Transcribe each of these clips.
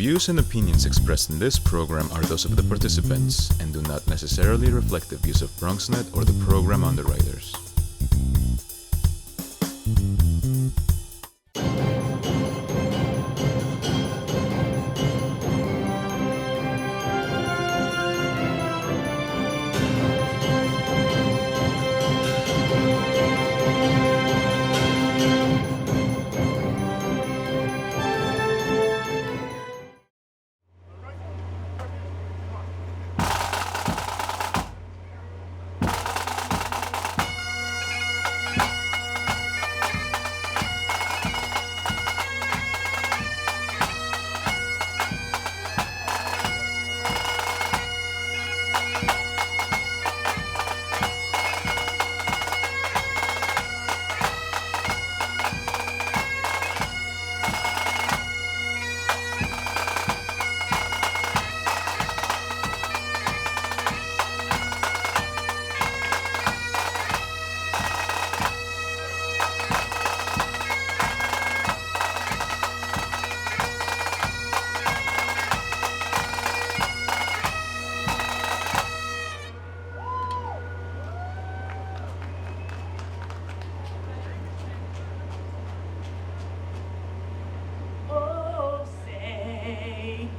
views and opinions expressed in this program are those of the participants and do not necessarily reflect the views of BronxNet or the program underwriters.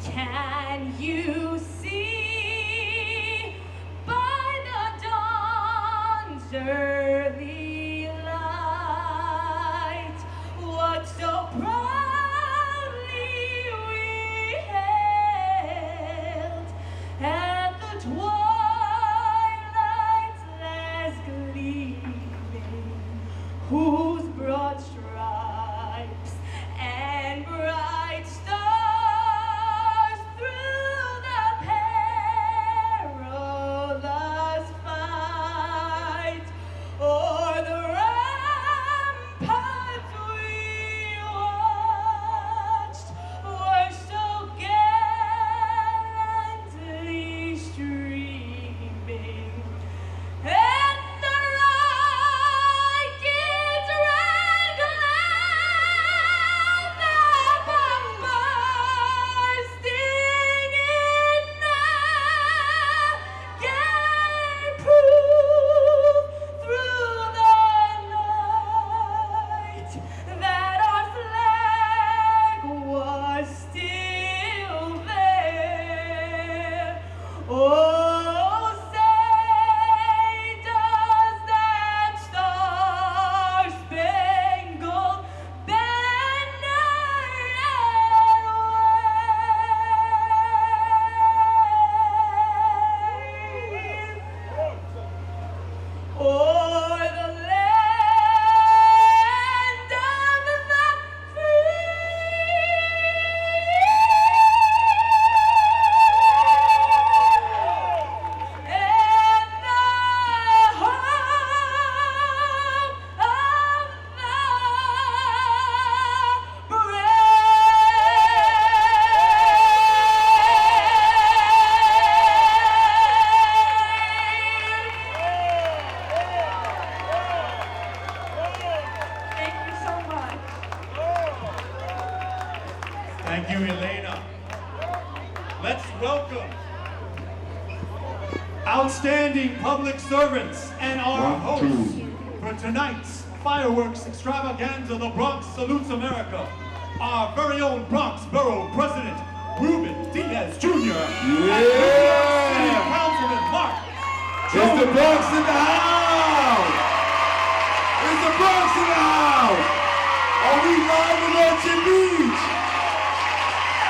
Can you see by the dawn's early light what so proudly we hailed at the twilight's last gleaming, whose broad stripes and bright stars outstanding public servants and our hosts for tonight's fireworks extravaganza. The Bronx salutes America. Our very own Bronx Borough President, Ruben Diaz Jr. And Councilman Mark Gjonaj. It's the Bronx in the house! It's the Bronx in the house! Are we live in Orchard Beach?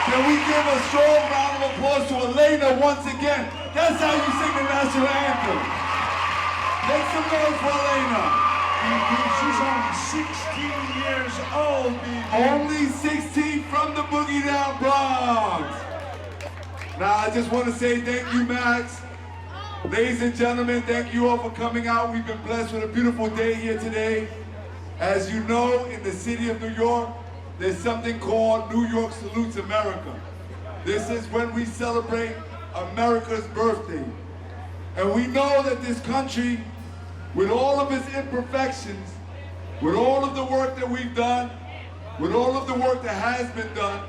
Can we give a strong round of applause to Elena once again? That's how you sing the national anthem. Make some noise for Elena. She's only 16 years old, baby. Only 16 from the Boogie Down Bronx. Now, I just want to say thank you, Max. Ladies and gentlemen, thank you all for coming out. We've been blessed with a beautiful day here today. As you know, in the city of New York, there's something called New York Salutes America. This is when we celebrate America's birthday. And we know that this country, with all of its imperfections, with all of the work that we've done, with all of the work that has been done,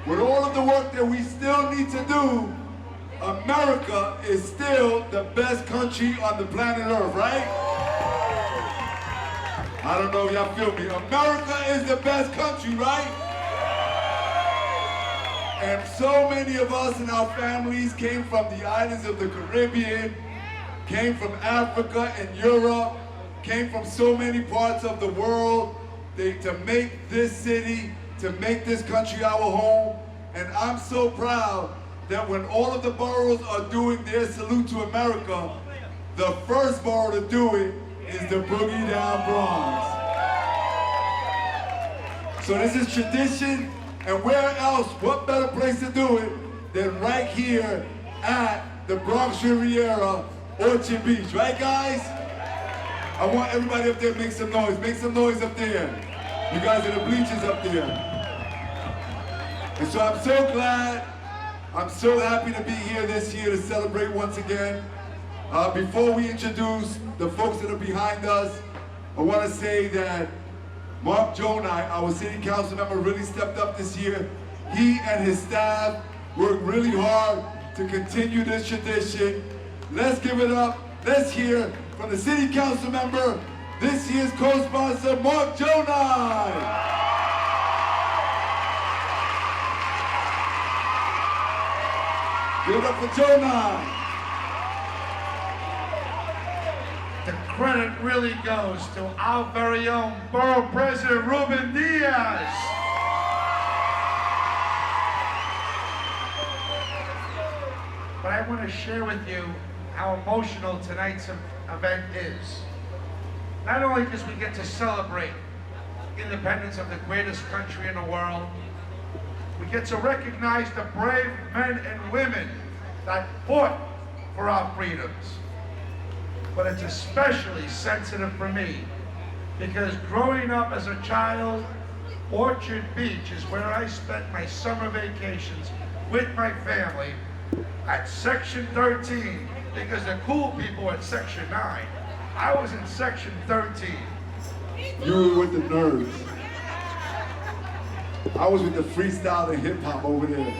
with all of the work that we still need to do, America is still the best country on the planet Earth, right? I don't know if y'all feel me. America is the best country, right? And so many of us and our families came from the islands of the Caribbean, came from Africa and Europe, came from so many parts of the world to make this city, to make this country our home. And I'm so proud that when all of the boroughs are doing their salute to America, the first borough to do it is the Boogie Down Bronx. So this is tradition, and where else, what better place to do it than right here at the Bronx Riviera, Orchard Beach, right guys? I want everybody up there to make some noise up there. You guys are the bleachers up there. And so I'm so glad, I'm so happy to be here this year to celebrate once again. Before we introduce the folks that are behind us, I want to say that Mark Gjonaj, our city council member, really stepped up this year. He and his staff worked really hard to continue this tradition. Let's give it up. Let's hear from the city council member, this year's co-sponsor, Mark Gjonaj. Give it up for Gjonaj. The credit really goes to our very own Borough President, Ruben Diaz. But I want to share with you how emotional tonight's event is. Not only because we get to celebrate independence of the greatest country in the world, we get to recognize the brave men and women that fought for our freedoms. But it's especially sensitive for me because growing up as a child, Orchard Beach is where I spent my summer vacations with my family at Section 13 because the cool people were at Section 9. I was in Section 13. You were with the nerds. I was with the freestyle and hip hop over there,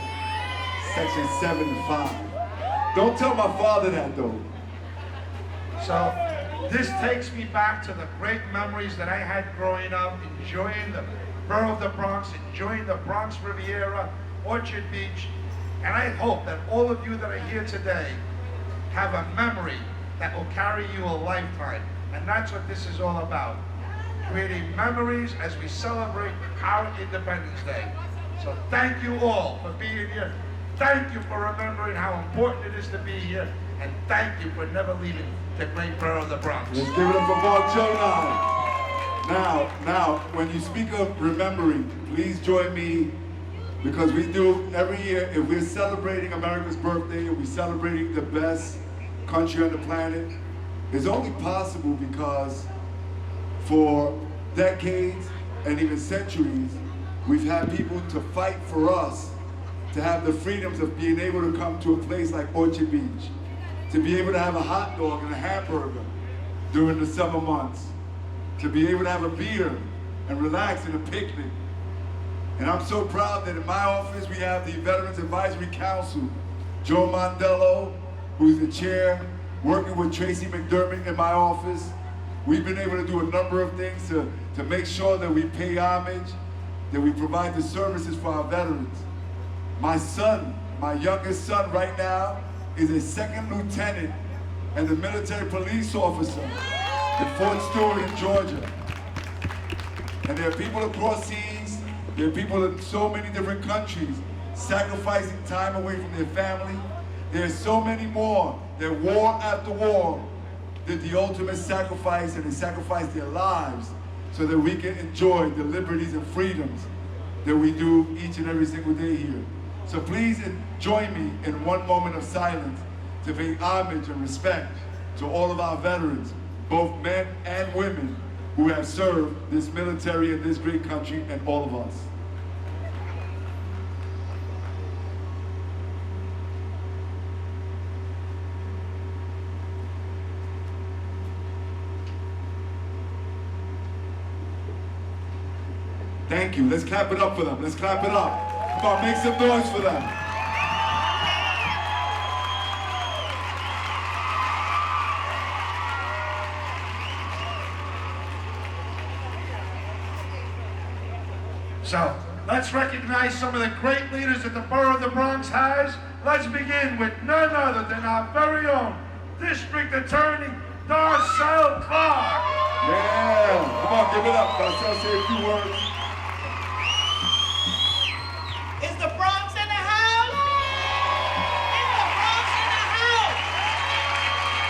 Section 75. Don't tell my father that though. So this takes me back to the great memories that I had growing up, enjoying the borough of the Bronx, enjoying the Bronx Riviera, Orchard Beach, and I hope that all of you that are here today have a memory that will carry you a lifetime. And that's what this is all about, creating memories as we celebrate our Independence Day. So thank you all for being here. Thank you for remembering how important it is to be here. And thank you for never leaving the great borough of the Bronx. Let's give it up for Mark Gjonaj. Now, when you speak of remembering, please join me, because we do every year, if we're celebrating America's birthday, if we're celebrating the best country on the planet, it's only possible because for decades and even centuries, we've had people to fight for us to have the freedoms of being able to come to a place like Orchard Beach, to be able to have a hot dog and a hamburger during the summer months, to be able to have a beer and relax in a picnic. And I'm so proud that in my office we have the Veterans Advisory Council, Joe Mondello, who's the chair, working with Tracy McDermott in my office. We've been able to do a number of things to make sure that we pay homage, that we provide the services for our veterans. My son, my youngest son right now, is a second lieutenant and the military police officer in Fort Stewart in Georgia. And there are people across seas, there are people in so many different countries sacrificing time away from their family. There's so many more that war after war did the ultimate sacrifice, and they sacrificed their lives so that we can enjoy the liberties and freedoms that we do each and every single day here. So please join me in one moment of silence to pay homage and respect to all of our veterans, both men and women, who have served this military and this great country and all of us. Thank you. Let's clap it up for them. Let's clap it up. Come on, make some noise for them. So, let's recognize some of the great leaders that the Borough of the Bronx has. Let's begin with none other than our very own District Attorney, Darcel Clark. Yeah, come on, give it up. Darcel, say a few words. Is the Bronx in the house? Is the Bronx in the house?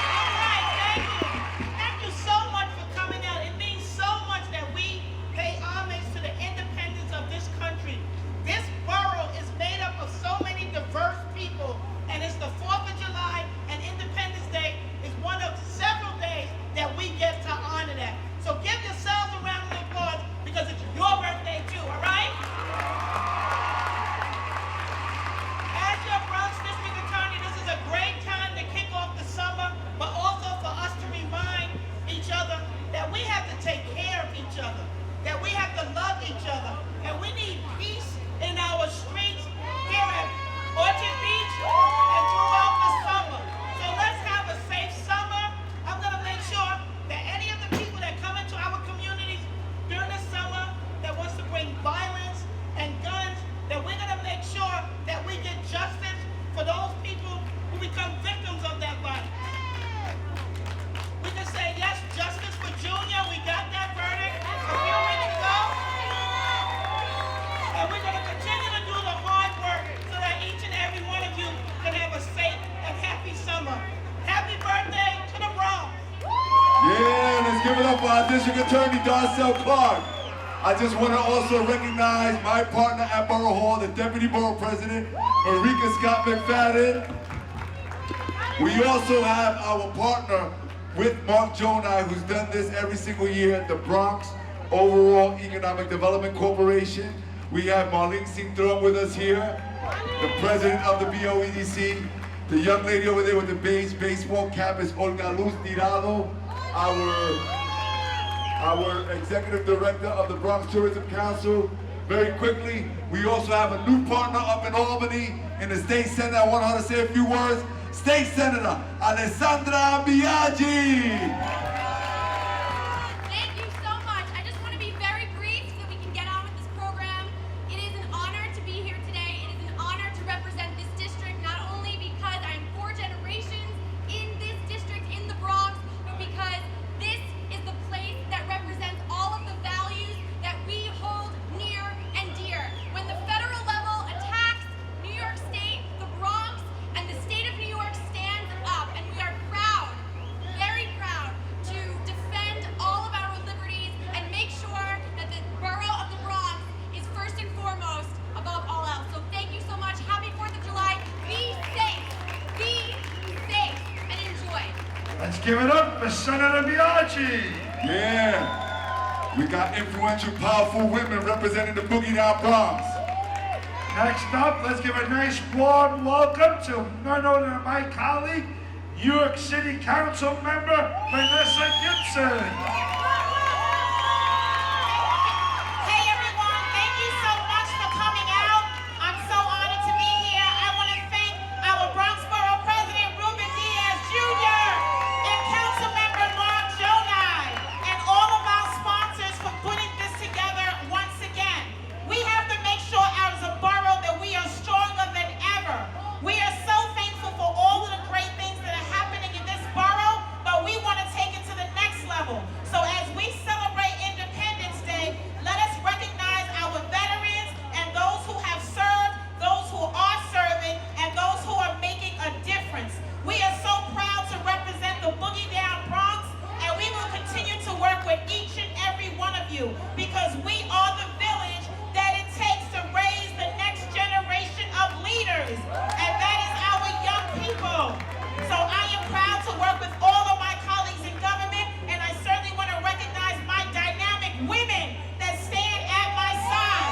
All right, thank you. Thank you so much for coming out. It means so much that we pay homage to the independence of this country. This borough is made up of so many diverse people, and it's the 4th of July, and Independence Day is one of several days that we get to honor that. So give yourselves a round of applause because it's your birthday too, all right? As your Bronx District Attorney, this is a great time to kick off the summer, but also for us to remind each other that we have to take care of each other, that we have to love each other, and we need peace in our streets here at Orchard Beach and throughout the summer. So let's have a safe summer. I'm going to make sure that any of the people that come into our communities during the summer that wants to bring violence and guns, that we're going to make sure that we get justice for those people who become victims of that violence. We can say, yes, justice for Junior. We got that verdict a few weeks ago. And we're going to continue to do the hard work so that each and every one of you can have a safe and happy summer. Happy birthday to the Bronx. Yeah, let's give it up for our District Attorney, Darcel Clark. I just want to also recognize my partner at Borough Hall, the Deputy Borough President, Marika Scott McFadden. We also have our partner with Mark Gjonaj, who's done this every single year, the Bronx Overall Economic Development Corporation. We have Marlene Sintron with us here, the president of the BOEDC. The young lady over there with the beige baseball cap is Olga Luz Tirado, our executive director of the Bronx Tourism Council. Very quickly, we also have a new partner up in Albany in the State Senate. I want her to say a few words. State Senator Alessandra Biaggi. Thank you so much. I just want to be very brief so that we can get on with this program. It is an honor to be here today. It is an honor to represent this district, not only because I'm 4 generations in this district in the Bronx, but because this is the place that represents all of the values that we hold near and dear. When the federal level attacks New York State, the Bronx, and the state of New York stands up, and we are proud, very proud, to defend all of our liberties and make sure that the borough of the Bronx is first and foremost above all else. So thank you so much. Happy 4th of July. Be safe, and enjoy. Let's give it up for Senator Biaggi. Yeah, we got influential, powerful women representing the Boogie Down Bronx. Next up, let's give a nice warm welcome to none other than my colleague, New York City Council Member Vanessa Gibson. Hey everyone, thank you so much for coming out. I'm so honored to be here. I want to thank our Bronx Borough President Ruben Diaz Jr. and Council Member Mark Gjonaj and all of our sponsors for putting this together once again. We have to make sure as a borough that we are stronger than ever. We are so thankful for all of the great things that are happening in this borough, but we want to take it to the next level. So as we celebrate Independence Day, let us recognize our veterans and those who have served, those who are serving, and those who are making a difference. We are so proud to represent the Boogie Down Bronx, and we will continue to work with each and every one of you because we are the village that it takes to raise the next generation of leaders, and that is our young people. So I am proud to work with all of my colleagues in government, and I certainly want to recognize my dynamic women that stand at my side.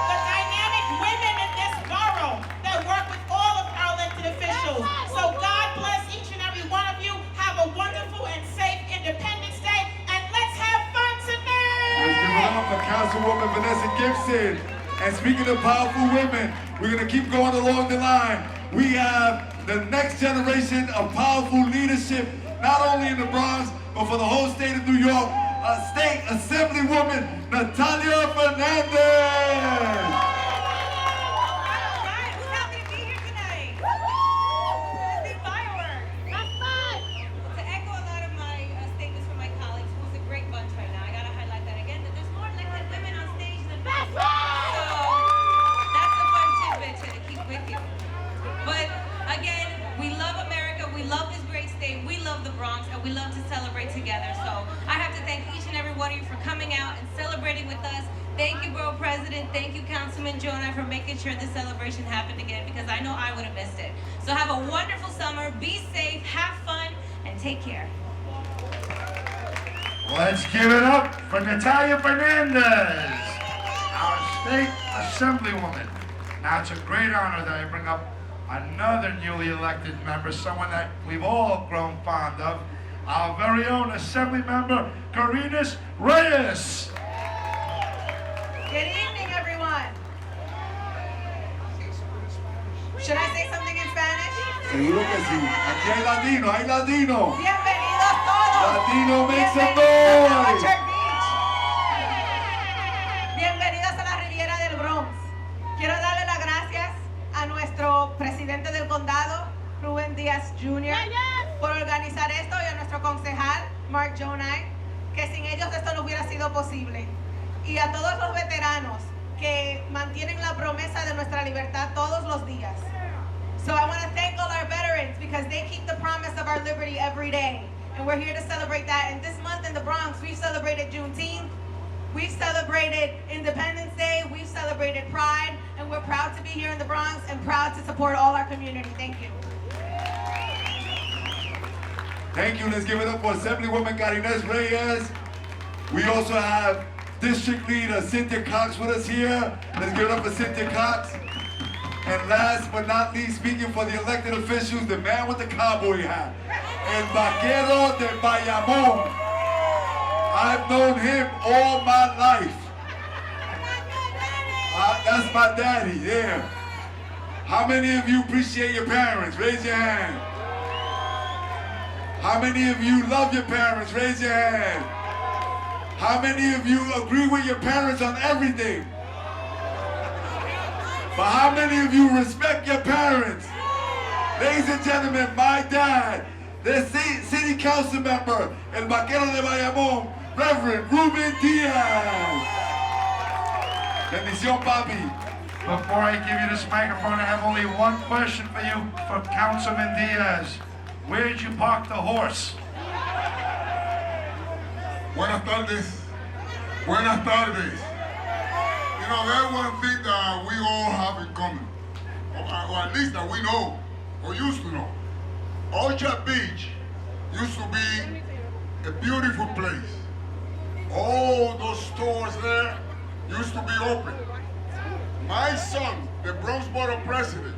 The dynamic women in this borough that work with all of our elected officials. So God bless each and every one of you. Have a wonderful and safe Independence Day, and let's have fun Let's give it tonight! up for Councilwoman Vanessa Gibson And speaking of powerful women, we're gonna keep going along the line. We have the next generation of powerful leadership, not only in the Bronx, but for the whole state of New York. State Assemblywoman Natalia Fernandez. We love the Bronx and we love to celebrate together. So I have to thank each and every one of you for coming out and celebrating with us. Thank you, Borough President. Thank you, Councilman Gjonaj, for making sure this celebration happened again, because I know I would have missed it. So have a wonderful summer. Be safe, have fun, and take care. Let's give it up for Natalia Fernandez, our state assemblywoman. Now, it's a great honor that I bring up another newly elected member, someone that we've all grown fond of, our very own Assembly Member, Carinas Reyes. Good evening, everyone. Should I say something in Spanish? Seguro que sí. Aquí hay latino. Bienvenidos todos. Latino, make some Bienvenidos a noise. Orchard Beach. Bienvenidos a la Riviera del Bronx. Quiero darle las gracias a nuestro presidente del condado, Ruben Diaz Jr., por organizar esto, y a nuestro concejal, Mark Gjonaj, que sin ellos esto no hubiera sido posible. Y a todos los veteranos que mantienen la promesa de nuestra libertad todos los días. So I want to thank all our veterans, because they keep the promise of our liberty every day. And we're here to celebrate that. And this month in the Bronx, we've celebrated Juneteenth, we've celebrated Independence Day, we've celebrated Pride, and we're proud to be here in the Bronx and proud to support all our community. Thank you. Thank you. Let's give it up for Assemblywoman Carinas Reyes. We also have District Leader Cynthia Cox with us here. Let's give it up for Cynthia Cox. And last but not least, speaking for the elected officials, the man with the cowboy hat, El Vaquero de Bayamón. I've known him all my life. That's my daddy, yeah. How many of you appreciate your parents? Raise your hand. How many of you love your parents? Raise your hand. How many of you agree with your parents on everything? But how many of you respect your parents? Ladies and gentlemen, my dad, the city council member, El Vaquero de Bayamón, Reverend Ruben Diaz. Bendición, papi. Before I give you this microphone, I have only one question for you, for Councilman Diaz. Where did you park the horse? Buenas tardes. Buenas tardes. You know, there's one thing that we all have in common, or at least that we know, or used to know. Orchard Beach used to be a beautiful place. All those stores there used to be open. My son, the Bronx Borough President,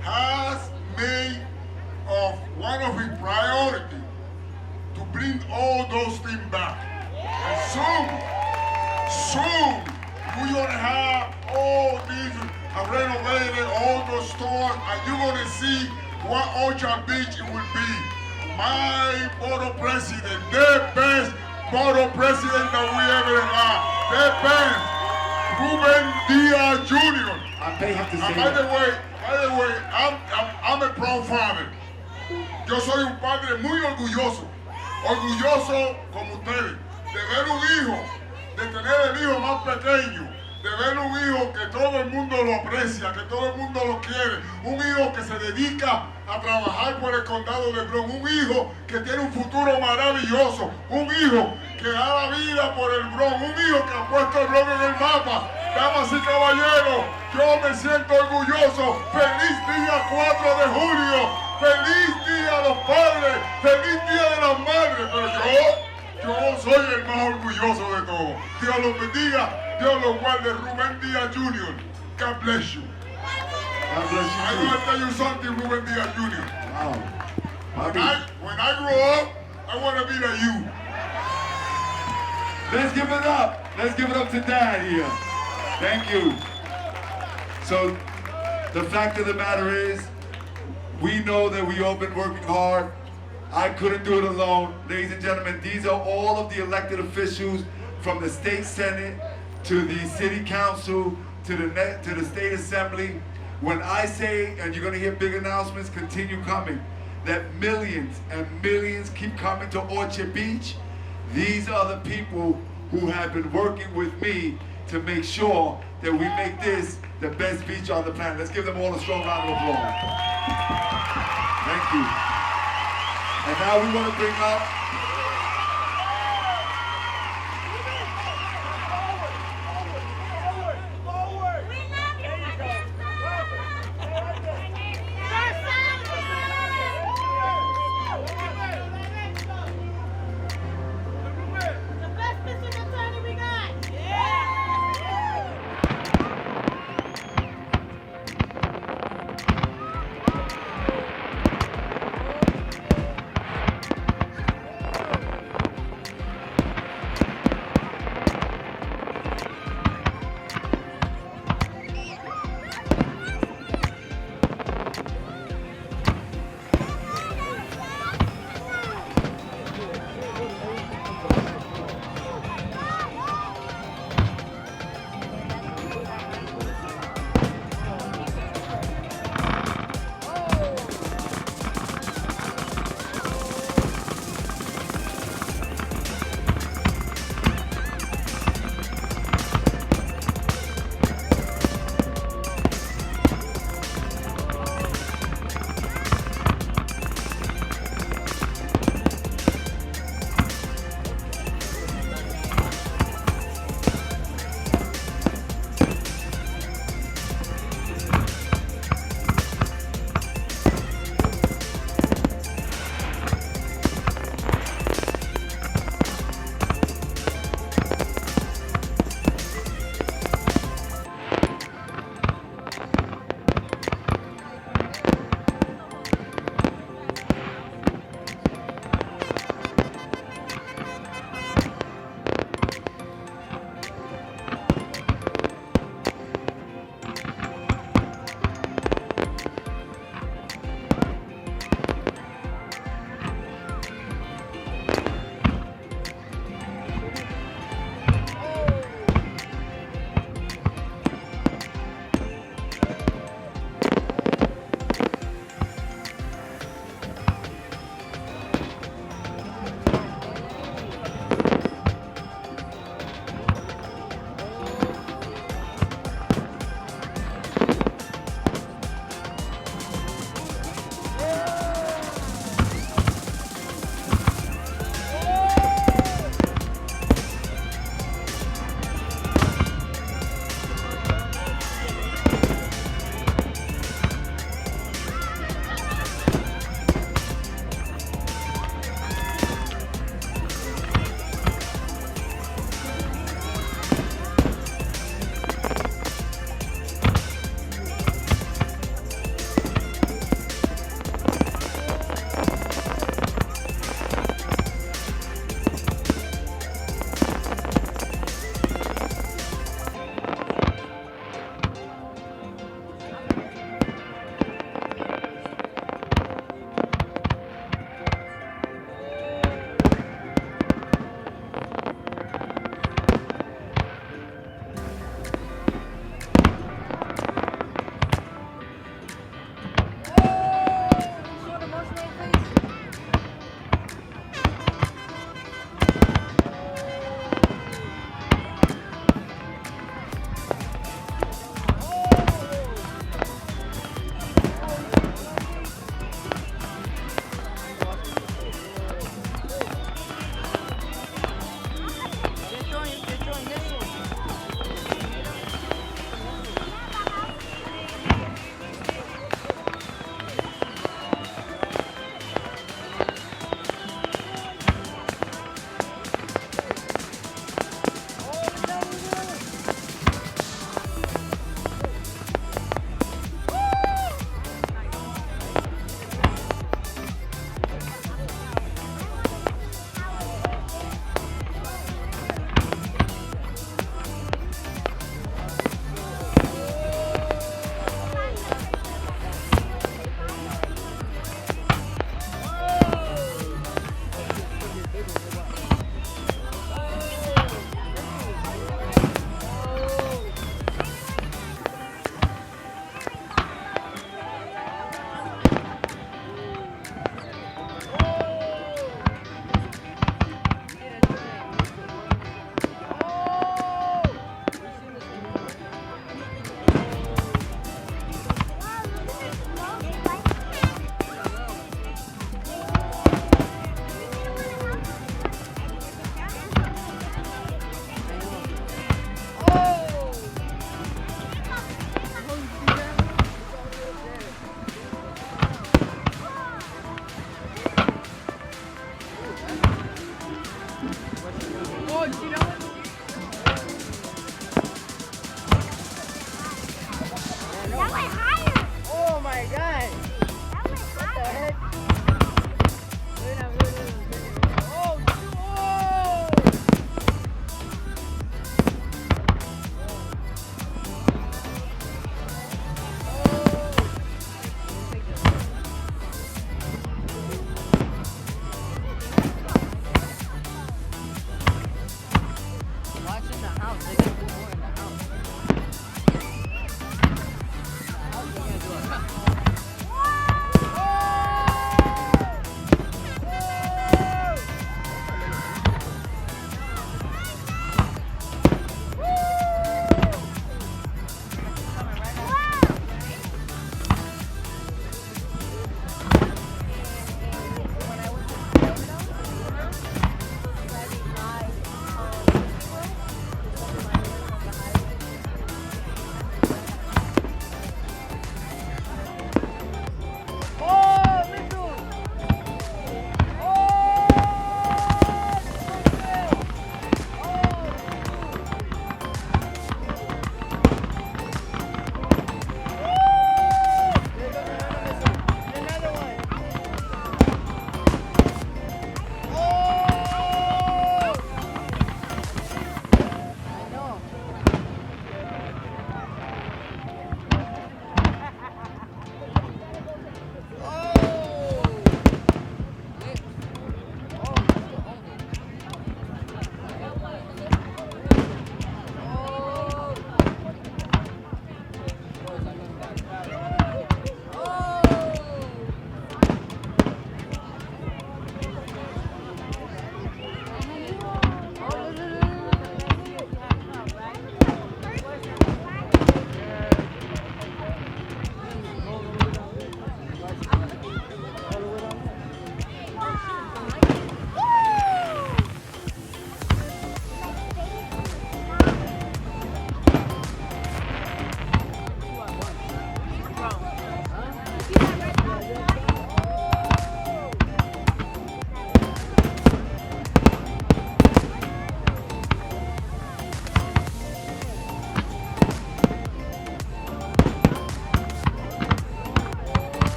has made of one of his priorities to bring all those things back. And soon, we're gonna have all these renovated, all those stores, and you're gonna see what Orchard Beach will be. My Borough President, the best Borough President that we ever had, the best, Ruben Diaz Jr. I pay him to say By the that. way, I'm a proud father. Yo soy un padre muy orgulloso como ustedes, de ver un hijo, de tener el hijo más pequeño, de ver un hijo que todo el mundo lo aprecia, que todo el mundo lo quiere, un hijo que se dedica a trabajar por el condado de Bronx, un hijo que tiene un futuro maravilloso, un hijo que da la vida por el Bronx, un hijo que ha puesto el Bronx en el mapa. Damas y caballeros, yo me siento orgulloso. Feliz día 4 de julio, feliz día a los padres, feliz día de las madres, pero yo soy el más orgulloso de todos. Dios los bendiga, Dios los guarde. Ruben Diaz Jr. God bless you. God bless you. I'm going to tell you something, Ruben Diaz Jr. Wow. When I grow up, I want to be like you. Let's give it up. Let's give it up to Dad here. Thank you. So the fact of the matter is, we know that we all been working hard. I couldn't do it alone. Ladies and gentlemen, these are all of the elected officials from the state senate to the city council to the state assembly. When I say, and you're gonna hear big announcements continue coming, that millions and millions keep coming to Orchard Beach, these are the people who have been working with me to make sure that we make this the best beach on the planet. Let's give them all a strong round of applause. Thank you. And now we want to bring up